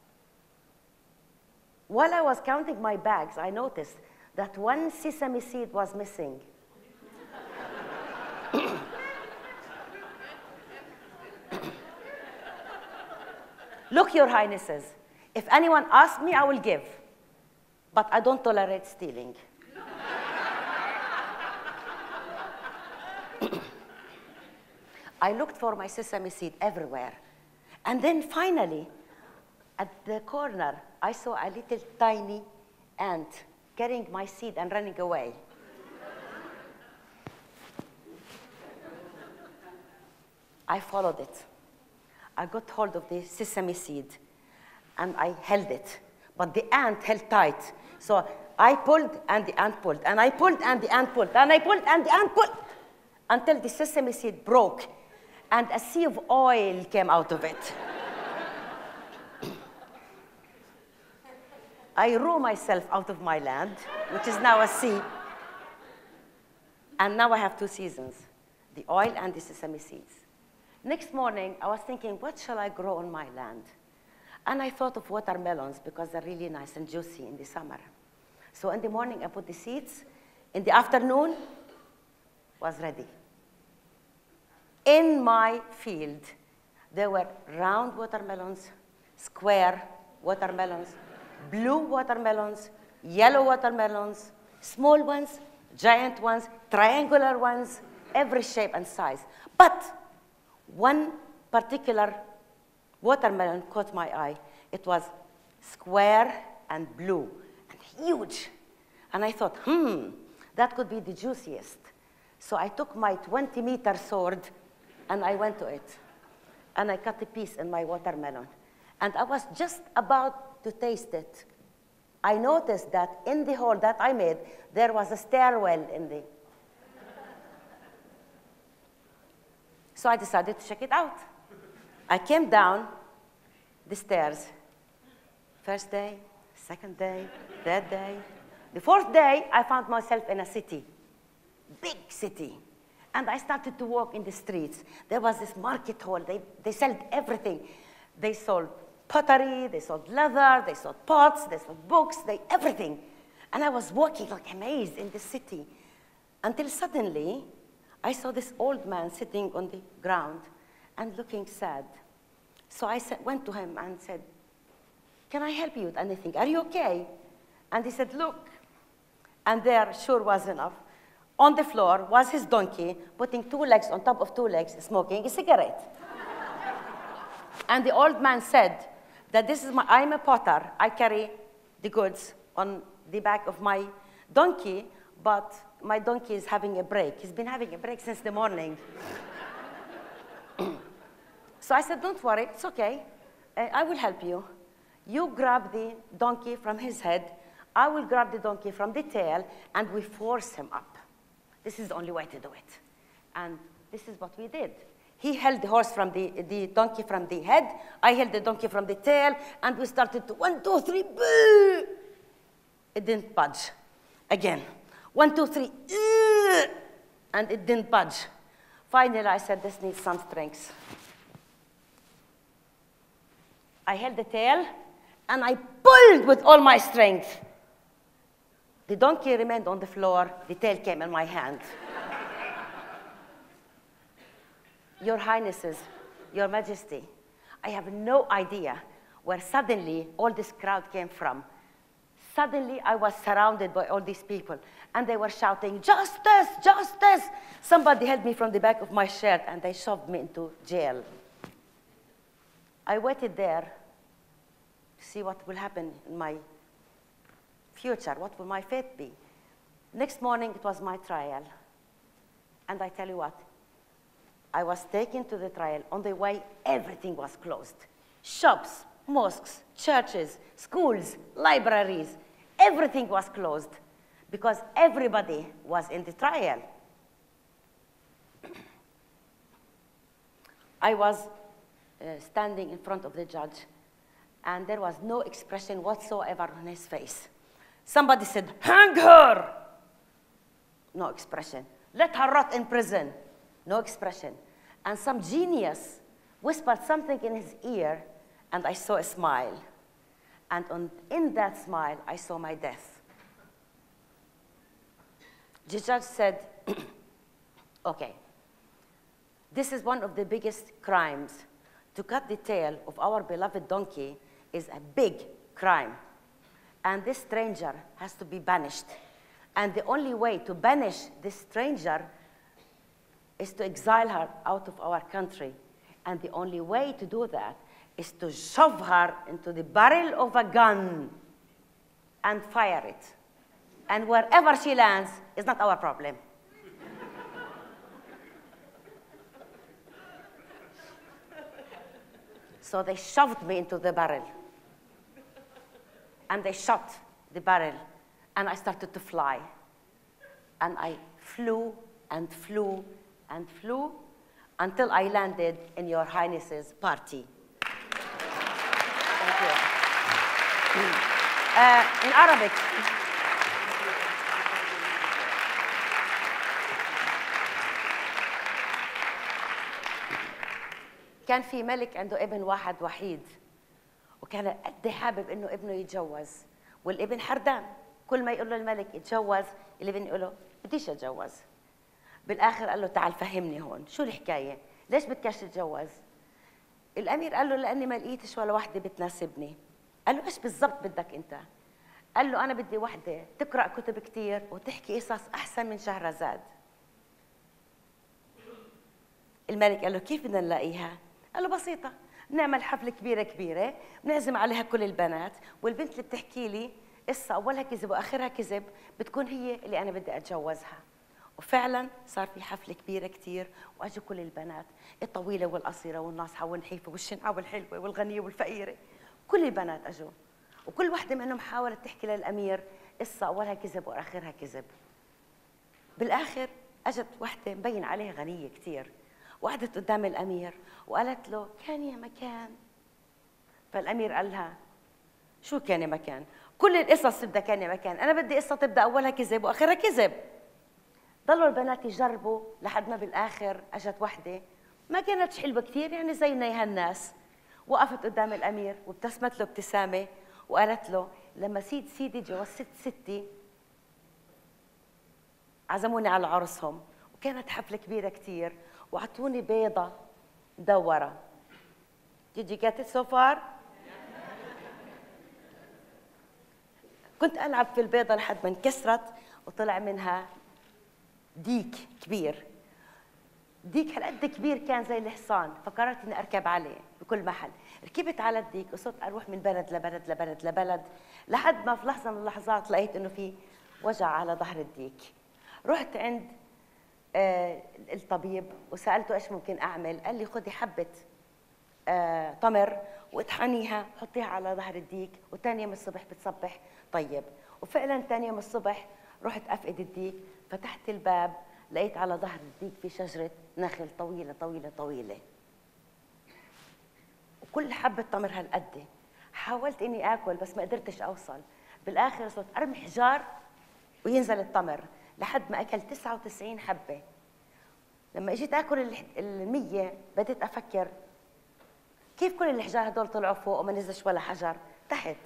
[SPEAKER 3] While I was counting my bags, I noticed that one sesame seed was missing. Look, Your Highnesses, if anyone asks me, I will give, but I don't tolerate stealing. I looked for my sesame seed everywhere. And then finally, at the corner, I saw a little tiny ant carrying my seed and running away. I followed it. I got hold of the sesame seed, and I held it. But the ant held tight. So I pulled, and the ant pulled, and I pulled, and the ant pulled, and I pulled, and the ant pulled, until the sesame seed broke, and a sea of oil came out of it. I row myself out of my land, which is now a sea. And now I have two seasons, the oil and the sesame seeds. Next morning, I was thinking, what shall I grow on my land? And I thought of watermelons because they're really nice and juicy in the summer. So in the morning, I put the seeds. In the afternoon, was ready. In my field, there were round watermelons, square watermelons, blue watermelons, yellow watermelons, small ones, giant ones, triangular ones, every shape and size. But one particular watermelon caught my eye. It was square and blue and huge. And I thought, that could be the juiciest. So I took my 20-meter sword and I went to it. And I cut a piece in my watermelon. And I was just about to taste it. I noticed that in the hole that I made, there was a stairwell in the... So I decided to check it out. I came down the stairs. First day, second day, third day. The fourth day, I found myself in a city, big city. And I started to walk in the streets. There was this market hall. They sold everything. They sold pottery, they sold leather, they sold pots, they sold books, everything. And I was walking like amazed in the city until suddenly I saw this old man sitting on the ground and looking sad. So I went to him and said, "Can I help you with anything? Are you okay?" And he said, "Look." And there sure was enough. On the floor was his donkey, putting 2 legs on top of 2 legs, smoking a cigarette. And the old man said that I'm a potter. I carry the goods on the back of my donkey, but my donkey is having a break. He's been having a break since the morning. So I said, "Don't worry, it's okay. I will help you. You grab the donkey from his head. I will grab the donkey from the tail, and we force him up. This is the only way to do it." And this is what we did. He held the horse from the donkey from the head. I held the donkey from the tail, and we started to 1, 2, 3, boo! It didn't budge. Again, 1, 2, 3, and it didn't budge. Finally, I said, "This needs some strength." I held the tail, and I pulled with all my strength. The donkey remained on the floor. The tail came in my hand. Your Highnesses, Your Majesty, I have no idea where suddenly all this crowd came from. Suddenly, I was surrounded by all these people, and they were shouting, "Justice, justice!" Somebody held me from the back of my shirt, and they shoved me into jail. I waited there to see what will happen in my future. What will my fate be? Next morning, it was my trial. And I tell you what, I was taken to the trial. On the way, everything was closed. Shops, mosques, churches, schools, libraries, everything was closed because everybody was in the trial. I was standing in front of the judge, and there was no expression whatsoever on his face. Somebody said, "Hang her!" No expression. "Let her rot in prison." No expression. And some genius whispered something in his ear, and I saw a smile. And in that smile, I saw my death. The judge said, "Okay, this is one of the biggest crimes. To cut the tail of our beloved donkey is a big crime. And this stranger has to be banished. And the only way to banish this stranger is to exile her out of our country. And the only way to do that is to shove her into the barrel of a gun and fire it. And wherever she lands is not our problem." So they shoved me into the barrel. And they shot the barrel. And I started to fly. And I flew and flew and flew until I landed in Your Highness's party. Thank you. In Arabic. كان في ملك عنده ابن واحد وحيد، وكان قد حابب انه ابنه يتجوز، والابن حردان. كل ما يقول له الملك يتجوز، الابن يقول له بديش اتجوز. بالاخر قال له تعال فهمني هون شو الحكايه. ليش بدكش تتجوز؟ الأمير قال له لأني ما لقيتش ولا وحدة بتناسبني. قال له إيش بالضبط بدك أنت؟ قال له أنا بدي وحدة تقرأ كتب كتير وتحكي قصص أحسن من شهرزاد. الملك قال له كيف بدنا نلاقيها؟ قال له بسيطة، بنعمل حفلة كبيرة كبيرة بنعزم عليها كل البنات، والبنت اللي بتحكي لي قصة أولها كذب وآخرها كذب بتكون هي اللي أنا بدي أتجوزها. وفعلا صار في حفلة كبيرة كتير وأجوا كل البنات الطويلة والقصيرة والناصحة والنحيفة والشنعة والحلوة والغنية والفقيرة، كل البنات أجوا وكل وحدة منهم حاولت تحكي للأمير قصة أولها كذب وآخرها كذب. بالآخر أجت وحدة مبين عليها غنية كتير وقعدت قدام الأمير وقالت له كان يا مكان. فالأمير قال لها شو كان يا مكان؟ كل القصص تبدأ كان يا مكان، أنا بدي قصة تبدأ أولها كذب وآخرها كذب. ضلوا البنات يجربوا لحد ما بالآخر أجت وحدة ما كانتش حلوة كتير، يعني زينا يا هالناس، وقفت قدام الأمير وابتسمت له ابتسامة وقالت له لما سيدي جوزت ستي عزموني على عرسهم وكانت حفلة كبيرة كتير وعطوني بيضة مدورة. Did you get it so far؟ كنت ألعب في البيضة لحد ما انكسرت وطلع منها ديك كبير. ديك هالقد كبير كان زي الحصان، فقررت اني اركب عليه بكل محل. ركبت على الديك وصرت اروح من بلد لبلد لبلد لبلد لحد ما في لحظه من اللحظات لقيت انه في وجع على ظهر الديك. رحت عند الطبيب وسالته ايش ممكن اعمل. قال لي خذي حبه تمر واطحنيها حطيها على ظهر الديك وثاني يوم الصبح بتصبح طيب. وفعلا ثاني يوم الصبح رحت افقد الديك، فتحت الباب لقيت على ظهر الديك في شجرة نخل طويلة طويلة طويلة وكل حبة تمر هالقد. حاولت اني اكل بس ما قدرتش اوصل. بالاخر صرت ارمي حجار وينزل التمر لحد ما اكلت 99 حبة. لما اجيت اكل ال100 بديت افكر كيف كل الحجار هدول طلعوا فوق وما نزلش ولا حجر تحت.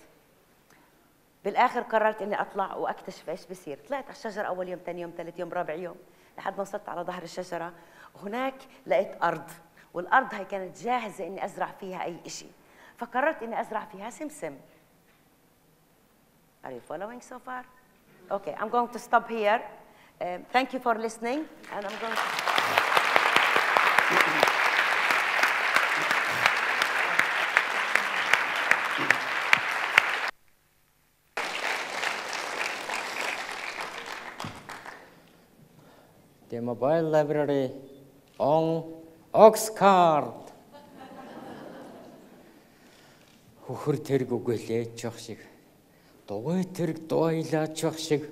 [SPEAKER 3] بالاخر قررت اني اطلع واكتشف ايش بصير. طلعت على الشجره اول يوم ثاني يوم ثالث يوم رابع يوم لحد ما وصلت على ظهر الشجره وهناك لقيت ارض، والارض هي كانت جاهزه اني ازرع فيها اي شيء. فقررت اني ازرع فيها سمسم. Are you following so far? Okay, I'm going to stop here. Thank you for listening and I'm going to
[SPEAKER 4] The mobile library on Oxcart. Хөхөр тэрэг үгэлээж явах шиг, дугуй тэрэг дуйлаач явах шиг,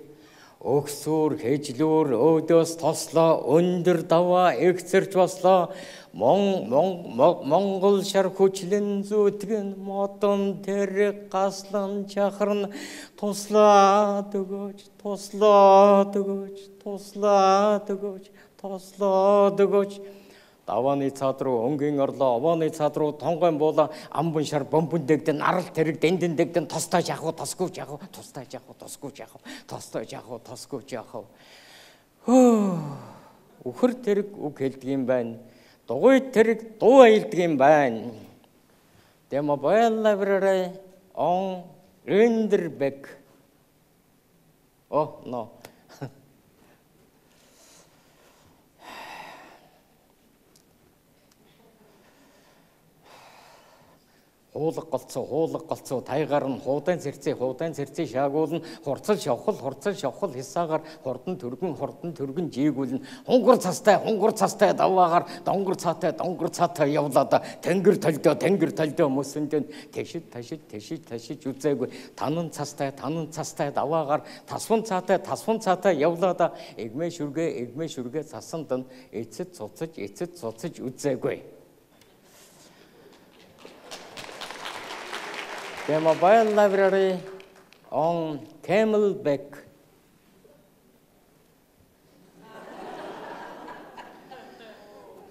[SPEAKER 4] өгсөөр хэжлүүр өөдөөс тослоо, өндөр даваа эгцэрч бослоо, Монгол шар хүчлэн зүтгэн модон тэрэг гаслан чахарна, туслаад өгөөч, туслаад өгөөч, туслаад өгөөч, туслаад өгөөч. Давааны цаад руу өнгийн орлоо, овооны цаад руу тонгойн буула, амбун шар бомбун дэгдэн, нарал тэрэг дэндэн дэгдэн, тостойч яах вэ, тосгүйч яах вэ, тостойч яах вэ, тосгүйч яах вэ, тостойч яах вэ, тосгүйч яах вэ. Үхэр тэрэг үг хэлдэг юм байна. Дугуй тэрэг дуу хэлдэг юм байна. The mobile library on Rinderbeck. Oh, no. Хуулаг голцоо тайгаар нь хуудан цэрцээ шаагуулна, хурцал шавхал хисаагаар хурдан түргэн жийгүүлнэ, хунгар цастай даваагаар донгор цаатай явлаад тэнгэр толдоо мөсөндөө ташиж үзээгүй, танан цастай даваагаар тасван цаатай явлаад эгмээ шүргээ цасанд нь эцэд цуцаж үзээгүй. The mobile library on Camelback.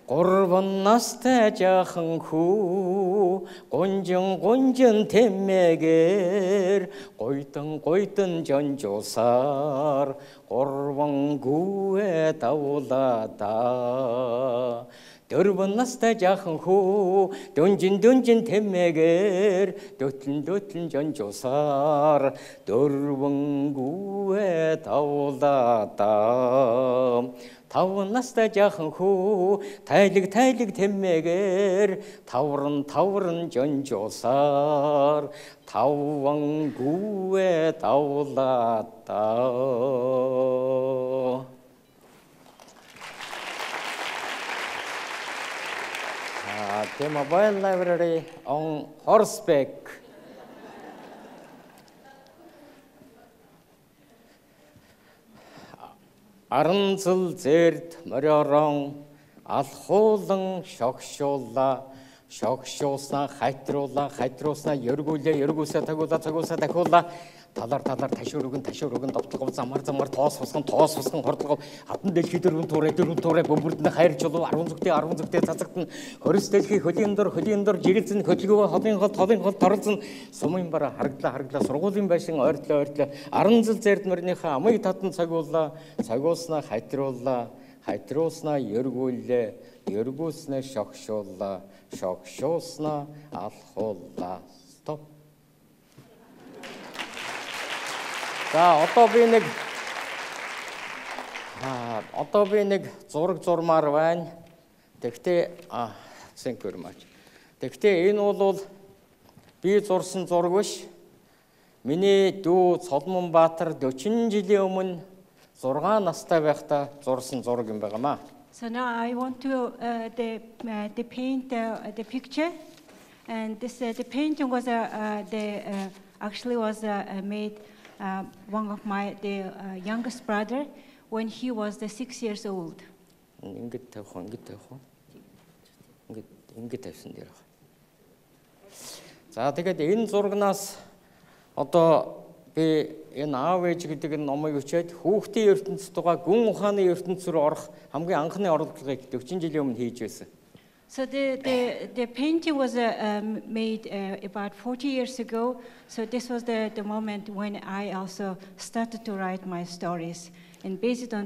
[SPEAKER 4] Гурван настай жаахан хүү гунжин тэмээгээр гойдон жонжуулсаар гурван гүэ давуулаа 4 настай жаахан хүү дүнжин тэмээгээр дөтлөн жонжусаар 4 гүвэ тавлаадаа 5 настай жаахан хүү тайлэг тэмээгээр тавран жонжусаар 5 гүвэ тавлаадаа. The mobile library on horseback. Аранзал зэрд мориорон алхуулан шогшуулсан хайтруулсан эргүүлээ тагуулаа талар ташуурган довтлогов замар тоос хусган хордлогов хатан дэлхий дөрвөн туурай бөмбөрдөн хайр чулуу 10 зүгтээ цацагтан хорис дэлхий хөлийн дор жирэлзэн хөдөлгөөгөө холын хол торолзон сумын бараа харагдлаа сургуулийн байшин ойртлоо 10 зэл зэрд мөрнийхээ амыг татан цагуулснаа хайтруулснаа эргүүлснээ шогшуулснаа алхуулаа. Стоп. За одоо би нэг зураг зурмаар байна. Тэгтээ thank you very much. Тэгтээ энэ бол би зурсан зураг биш. Миний дүү Цолмонбаатар 40 жилийн өмнө 6 настай байхдаа зурсан зураг юм байгаамаа.
[SPEAKER 5] So now I want to paint the picture, and this the painting was actually was made one of my youngest brother when he was 6 years old.
[SPEAKER 4] Ингээд тавьсан дээр. За тэгээд энэ зурагнаас одоо би энэ аав ээж гэдэг номыг өчөөд хүүхдийн ертөнцийн тугаа гүн ухааны ертөнц рүү орох хамгийн анхны оролдлогыг 40 жилийн өмнө хийж байсан.
[SPEAKER 5] So the painting was made about 40 years ago. So this was the moment when I also started to write my stories. And based on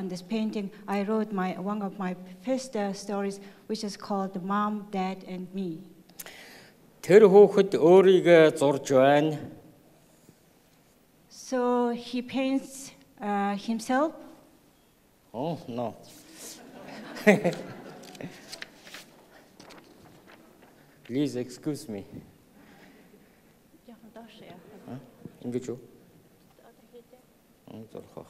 [SPEAKER 5] this painting, I wrote one of my first stories, which is called Mom, Dad, and Me.
[SPEAKER 4] Тэр хүүхэд өөрийгөө зурж байна.
[SPEAKER 5] So he paints himself.
[SPEAKER 4] Oh no. Please excuse me. Ингэж үү? Зорхоо.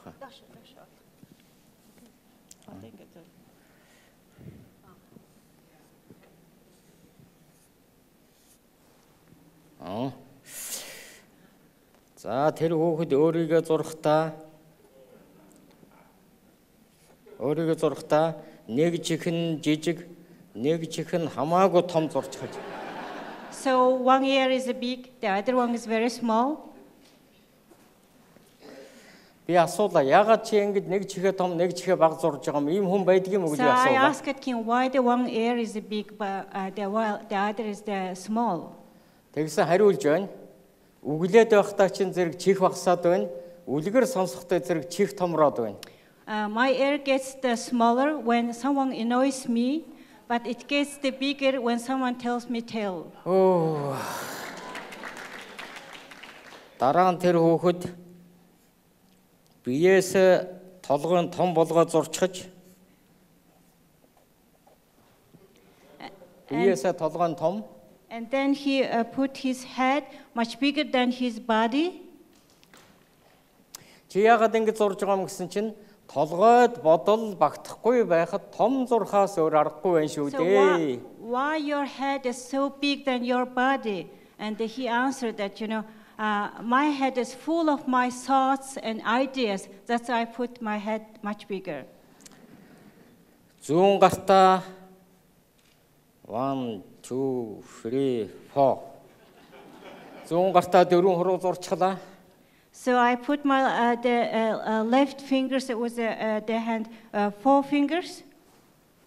[SPEAKER 4] За тэр хүүхэд өөрийгөө зурхтаа нэг чихэн жижиг, нэг чихэн хамаагүй том зурж хаж.
[SPEAKER 5] So one ear is big, the other one is very small.
[SPEAKER 4] Би асуулаа ягаад чи ингэж нэг чихээ том, нэг чихээ бага зурж байгаа юм? Ийм хүн байдаг юм уу гэж асуулаа.
[SPEAKER 5] So I asked him why the one ear is big but the other is the small.
[SPEAKER 4] Тэгсэн хариулж байна. Үглээд байхдаа чинь зэрэг чих багасаад байна. Үлгэр сонсохдоо зэрэг чих томроод байна.
[SPEAKER 5] My ear gets the smaller when someone annoys me, but it gets the bigger when someone tells me tell.
[SPEAKER 4] Oh. Дараа нь тэр хүүхэд биеэс толгойн том болгоо зурчихж биеэс толгойн том.
[SPEAKER 5] And then he put his head much bigger than his body.
[SPEAKER 4] Чи яагаад ингэж зурж байгаа юм гэсэн чинь толгойд бодол багтахгүй байхад том зурхаас өөр аргагүй байх шүү дээ.
[SPEAKER 5] Why your head is so big than your body? And he answered that, my head is full of my thoughts and ideas. That's why I put my head much bigger.
[SPEAKER 4] Зүүн гартаа 1 2 3 4. Зүүн гартаа 4 хуруу зурчихлаа.
[SPEAKER 5] So I put my the left fingers with the hand 4 fingers.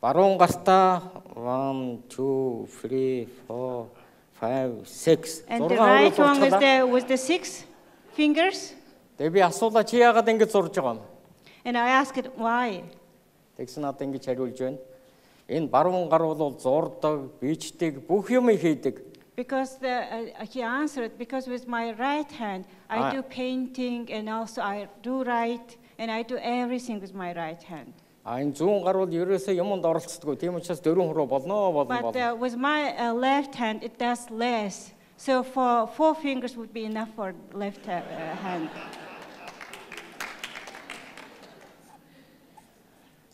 [SPEAKER 4] Баруун гартаа 1 2 3 4 5 6.
[SPEAKER 5] And the right one is with the 6 fingers.
[SPEAKER 4] Тэгээ би асуулаа чи яагаад ингэж зурж байгаа юм?
[SPEAKER 5] And I asked it why.
[SPEAKER 4] Тэгсэн надад ингэж хариулж байна. Энэ баруун гар бол зурдаг, бичдэг, бүх юм хийдэг.
[SPEAKER 5] Because he answered, because with my right hand, I do painting and also I do write and I do everything with my right hand.
[SPEAKER 4] Энэ зүүн гар бол ерөөсөө юмд оролцдог. Тийм учраас дөрвөн хуруу болно.
[SPEAKER 5] But with my left hand, it does less. So for 4 fingers would be enough for left hand.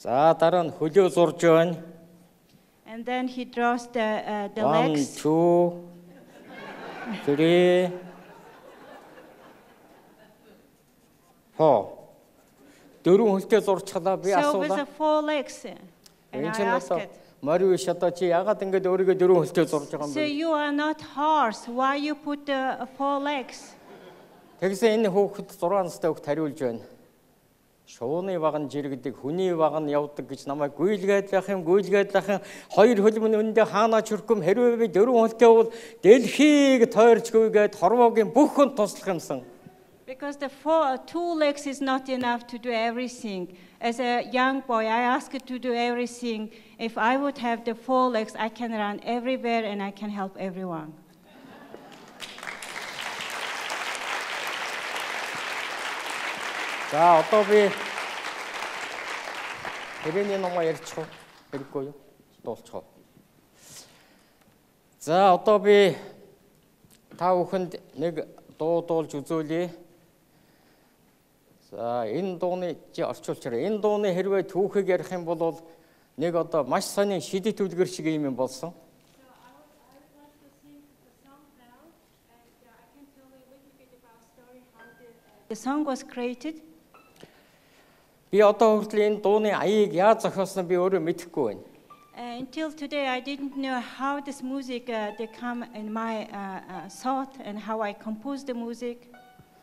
[SPEAKER 4] За дараа нь хөлөө зурж байна.
[SPEAKER 5] And then he draws the
[SPEAKER 4] 1,
[SPEAKER 5] legs.
[SPEAKER 4] 2, 3, 4. Дөрвөн хөлтэй зурчихлаа би
[SPEAKER 5] So with
[SPEAKER 4] асуулаа.
[SPEAKER 5] the 4 legs, and I asked it.
[SPEAKER 4] Мариу шата чи ягаад ингэж өөрийгөө дөрвөн хөлтэй зурж байгаа юм
[SPEAKER 5] So
[SPEAKER 4] бэ?
[SPEAKER 5] you are not horse. Why you put the 4 legs?
[SPEAKER 4] Тэгсэн энэ хүүхэд 6 настай хүүхэд хариулж байна. Шууны баган жиргдэг, хүний баган явдаг гэж намайг гүйлгээд байх юм. Хоёр хөлмөн өндөө хаанаа чүрхэм хэрвээ би дөрвөн хөлтэй бол дэлхийг тойрч гүйгээд хорвоогийн бүх хүн туслах юмсан.
[SPEAKER 5] Because the 2 legs is not enough to do everything. As a young boy, I asked to do everything. If I would have the 4 legs, I can run everywhere and I can help everyone.
[SPEAKER 4] За одоо би хэрэний номоо ярьчих уу? Хэрэггүй юу? Дуулчих уу? За одоо би та бүхэнд нэг дуу дуулж үзүүлье. За энэ дууны чи орчуулчаарай. Энэ дууны хэрвээ түүхийг ярих юм бол нэг одоо маш сони шидэт үлгэр шиг юм болсон.
[SPEAKER 5] The song was created.
[SPEAKER 4] Би одоо хүртэл энэ дууны аяыг яаж зохиосноо би өөрөө мэдэхгүй байна.
[SPEAKER 5] Until today, I didn't know how this music they come in my thought and how I composed the music.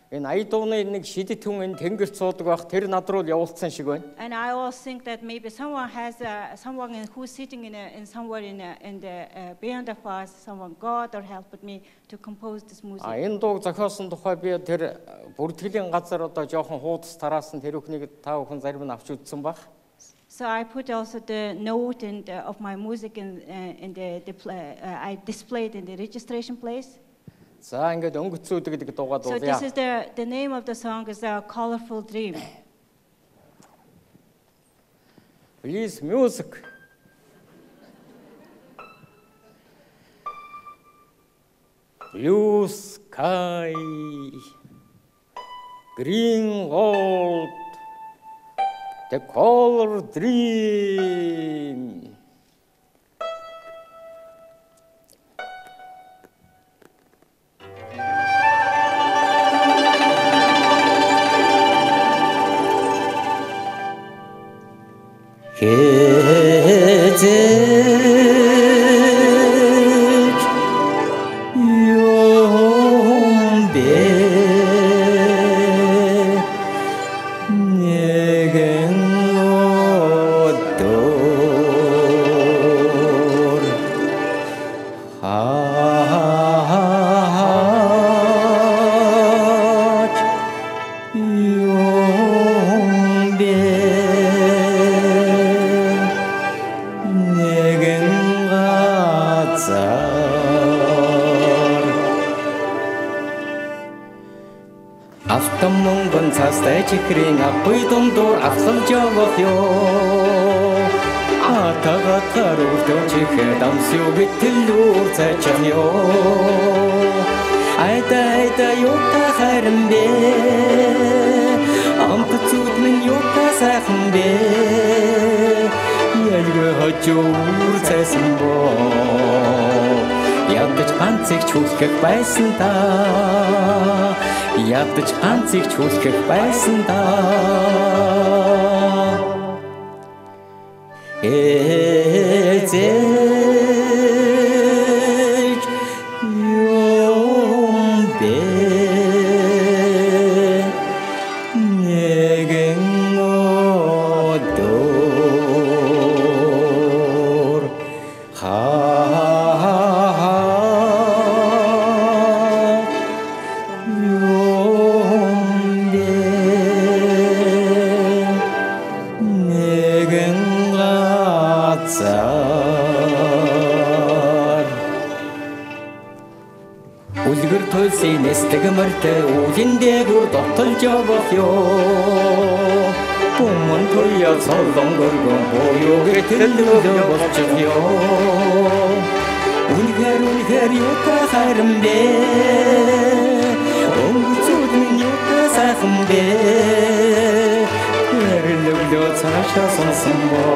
[SPEAKER 4] Энэ ая дууны нэг шидэт хүн энэ тэнгэрт суудаг байх тэр над руу явуулсан шиг байна.
[SPEAKER 5] And I always think that maybe someone has someone who's sitting in somewhere in the beyond of us, someone God or helped me to compose this music.
[SPEAKER 4] Энэ дууг зохиосон тухай би тэр бүртгэлийн газар одоо жоохон хуудас тараасан тэр бүхнийг та бүхэн зарим нь авч үзсэн баг.
[SPEAKER 5] So I put also the note of my music in I displayed in the registration place.
[SPEAKER 4] За ингээд өнгөцөөд гэдэг дуугаа
[SPEAKER 5] So
[SPEAKER 4] дуулъя.
[SPEAKER 5] this is the name of the song is a colorful dream.
[SPEAKER 4] Please music. Blue sky, green world, the color dream. Автомонгон цастай чихрийн апой дундуур авсалж явах ёо. Атагатар үрдөө чихээ дамсюу битлүүр цайчих ёо. Айда юута харин бэ. Амт зүуд минь юута сайхан бэ. Ялгүй хожуур цайсан боо. Ядаж ганцыг чүүлгэх байсан та. Ядаж ганцыг чүүлгэх байсан та. Эзэж юм бэ. Нэгэн өдөр Үлгэр туйлсын эстэгмэртэй үүлэн дээгүр дотолж явах ёо. Буман туяа солон горгон боёо гэтэллөө болчих ёо. Үнэхэр юутай хайран бэ. Өнгөцүүд минь юутай сайхан бэ. Эрэлөглөө цаашаа сонсон боо.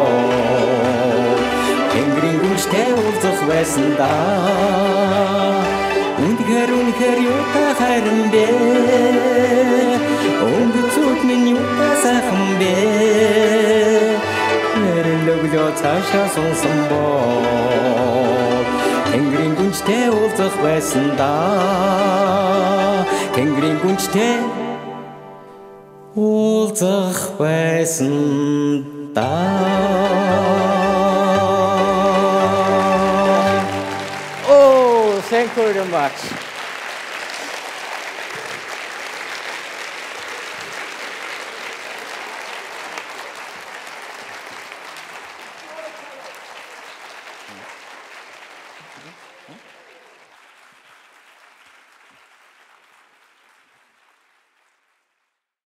[SPEAKER 4] Тэнгэрийн гүнжтэй уулзах байсан даа. Үнэхэр юутай хайран бэ. Өнгөцүүд минь юутай сайхан бэ. Эрэлөглөө цаашаа сонсон боо. Тэнгэрийн гүнжтэй уулзах байсан даа. Тэнгэрийн гүнжтэй уулзах байсан даа. Oh, thank you very much.